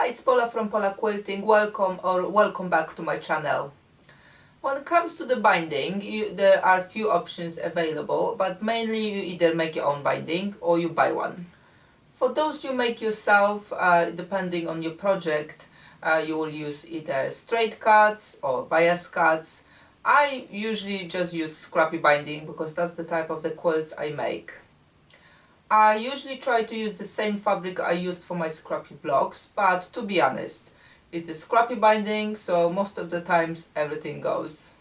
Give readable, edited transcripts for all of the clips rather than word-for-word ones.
Hi, it's Paula from Paula Quilting. Welcome back to my channel. When it comes to the binding, there are few options available, but mainly you either make your own binding or you buy one. For those you make yourself, depending on your project, you will use either straight cuts or bias cuts. I usually just use scrappy binding because that's the type of the quilts I make. I usually try to use the same fabric I used for my scrappy blocks, but to be honest, it's a scrappy binding, so most of the times everything goes.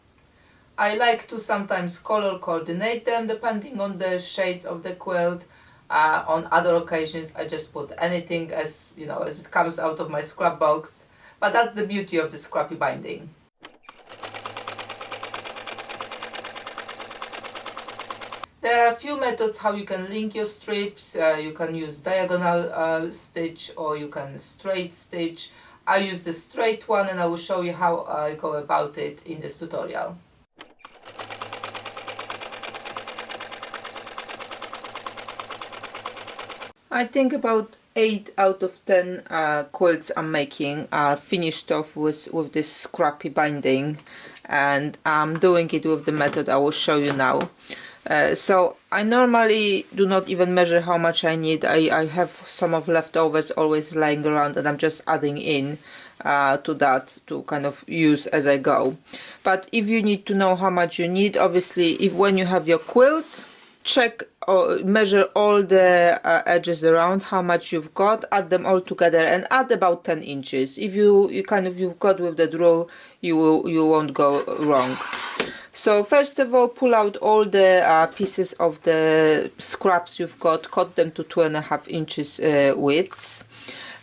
I like to sometimes color coordinate them depending on the shades of the quilt. On other occasions I just put anything as it comes out of my scrap box, but that's the beauty of the scrappy binding. There are a few methods how you can link your strips. You can use diagonal stitch or you can straight stitch. I use the straight one and I will show you how I go about it in this tutorial. I think about 8 out of 10 quilts I'm making are finished off with this scrappy binding, and I'm doing it with the method I will show you now. So I normally do not even measure how much I need. I have some of leftovers always lying around and I'm just adding in to that to kind of use as I go. But if you need to know how much you need, obviously when you have your quilt, check or measure all the edges around, how much you've got, add them all together and add about 10 inches. If you've got with the rule, you won't go wrong. So first of all, pull out all the pieces of the scraps you've got, cut them to 2.5 inches width.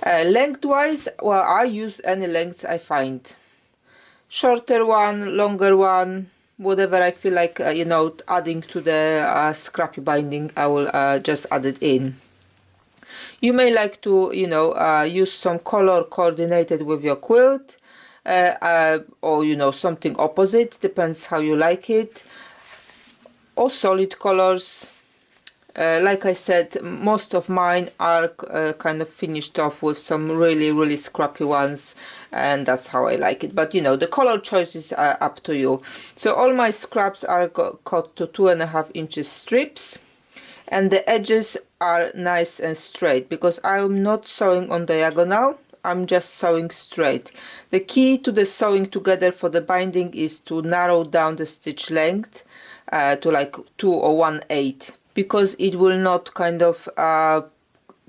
Lengthwise, well, I use any lengths I find. Shorter one, longer one, whatever I feel like, adding to the scrappy binding, I will just add it in. You may like to, use some color coordinated with your quilt. Or something opposite, depends how you like it, or solid colors. Like I said, most of mine are kind of finished off with some really scrappy ones, and that's how I like it. But the color choices are up to you. So all my scraps are cut to 2.5 inches strips, and the edges are nice and straight because I'm not sewing on diagonal. I'm just sewing straight. The key to the sewing together for the binding is to narrow down the stitch length to like 2 or 1/8, because it will not kind of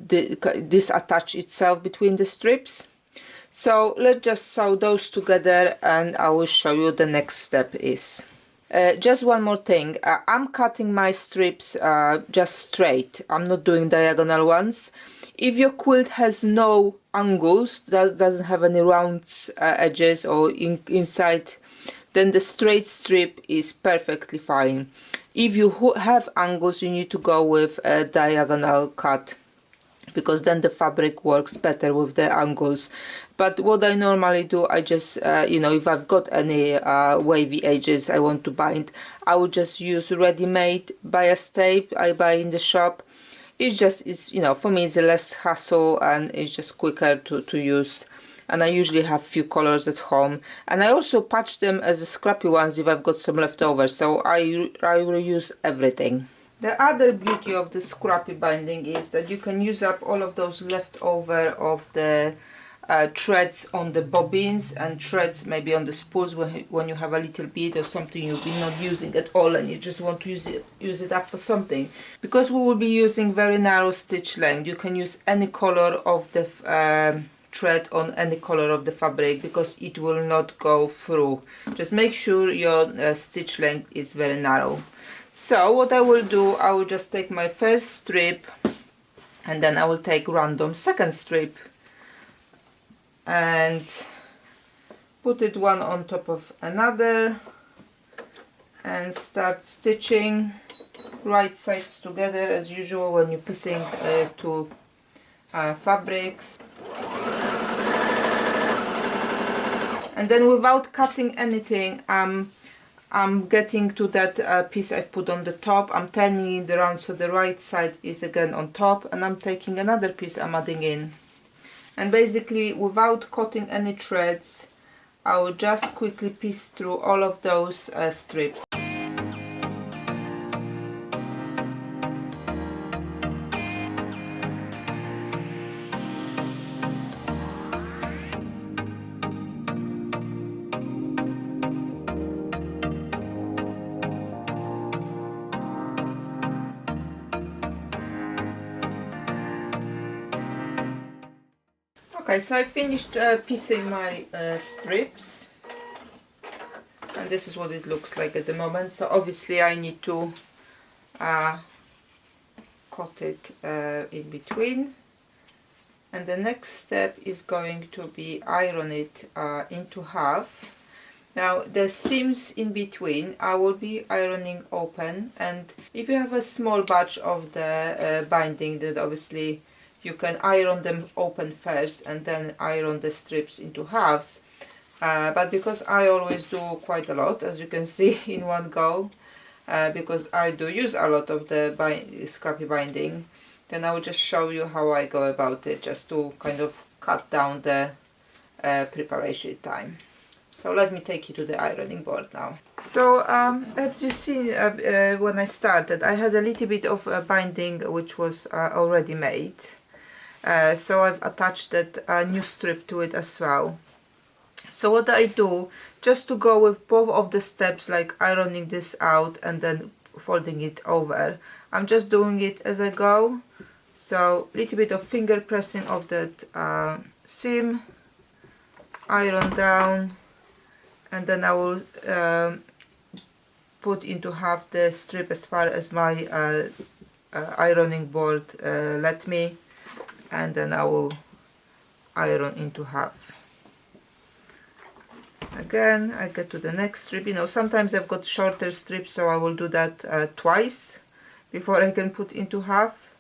disattach itself between the strips. So let's just sew those together and I will show you the next step is. Just one more thing, I'm cutting my strips just straight. I'm not doing diagonal ones. If your quilt has no angles, that doesn't have any round edges or inside, then the straight strip is perfectly fine. If you have angles, you need to go with a diagonal cut, because then the fabric works better with the angles. But what I normally do, I just if I've got any wavy edges I want to bind, I will just use ready-made bias tape I buy in the shop. It's just, for me it's less hassle and it's just quicker to use. And I usually have few colors at home, and I also patch them as scrappy ones if I've got some leftovers, so I reuse everything. The other beauty of the scrappy binding is that you can use up all of those leftover of the threads on the bobbins and threads maybe on the spools when you have a little bit or something you've been not using at all and you just want to use it up for something. Because we will be using very narrow stitch length, you can use any color of the thread on any color of the fabric because it will not go through. Just make sure your stitch length is very narrow. So what I will do, I will just take my first strip and then I will take random second strip and put it one on top of another and start stitching right sides together as usual when you're piecing two fabrics. And then without cutting anything, I'm getting to that piece I've put on the top, I'm turning it around so the right side is again on top, and I'm taking another piece I'm adding in. And basically, without cutting any threads, I will just quickly piece through all of those strips. Okay, so I finished piecing my strips, and this is what it looks like at the moment. So obviously I need to cut it in between, and the next step is going to be iron it into half. Now the seams in between I will be ironing open, and if you have a small batch of the binding, then obviously you can iron them open first and then iron the strips into halves. But because I always do quite a lot, as you can see, in one go, because I do use a lot of the scrappy binding, then I will just show you how I go about it, just to kind of cut down the preparation time. So let me take you to the ironing board now. So as you see, when I started, I had a little bit of binding which was already made. So I've attached that new strip to it as well. So what I do, just to go with both of the steps, like ironing this out and then folding it over, I'm just doing it as I go. So a little bit of finger pressing of that seam, iron down, and then I will put into half the strip as far as my ironing board let me, and then I will iron into half. Again, I get to the next strip. You know, sometimes I've got shorter strips, so I will do that twice before I can put into half.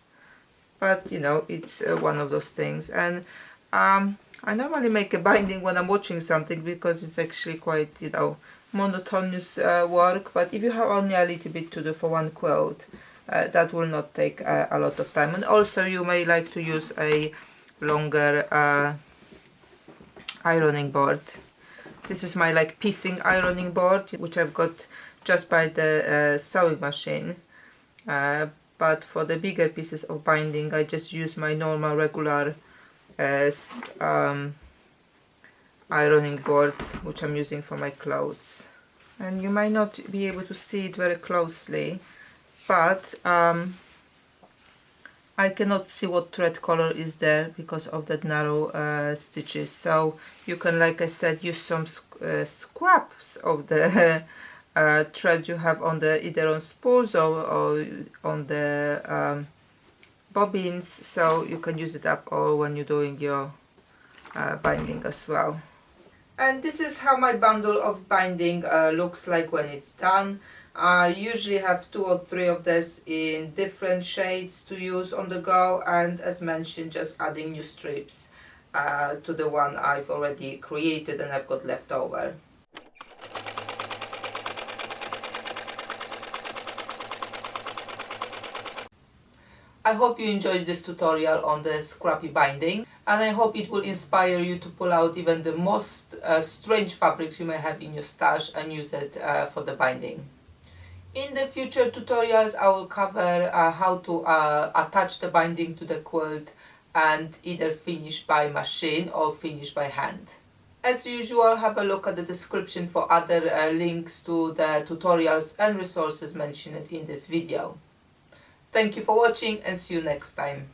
But you know, it's one of those things. And I normally make a binding when I'm watching something, because it's actually quite, you know, monotonous work. But if you have only a little bit to do for one quilt, that will not take a lot of time. And also you may like to use a longer ironing board. This is my like piecing ironing board, which I've got just by the sewing machine. But for the bigger pieces of binding, I just use my normal regular ironing board, which I'm using for my clothes. And you might not be able to see it very closely, but I cannot see what thread color is there because of that narrow stitches. So you can, like I said, use some scraps of the threads you have on the either on spools or on the bobbins, so you can use it up or when you're doing your binding as well. And this is how my bundle of binding looks like when it's done. I usually have 2 or 3 of this in different shades to use on the go, and as mentioned, just adding new strips to the one I've already created and I've got left over. I hope you enjoyed this tutorial on the scrappy binding, and I hope it will inspire you to pull out even the most strange fabrics you may have in your stash and use it for the binding. In the future tutorials I will cover how to attach the binding to the quilt and either finish by machine or finish by hand. As usual, have a look at the description for other links to the tutorials and resources mentioned in this video. Thank you for watching and see you next time.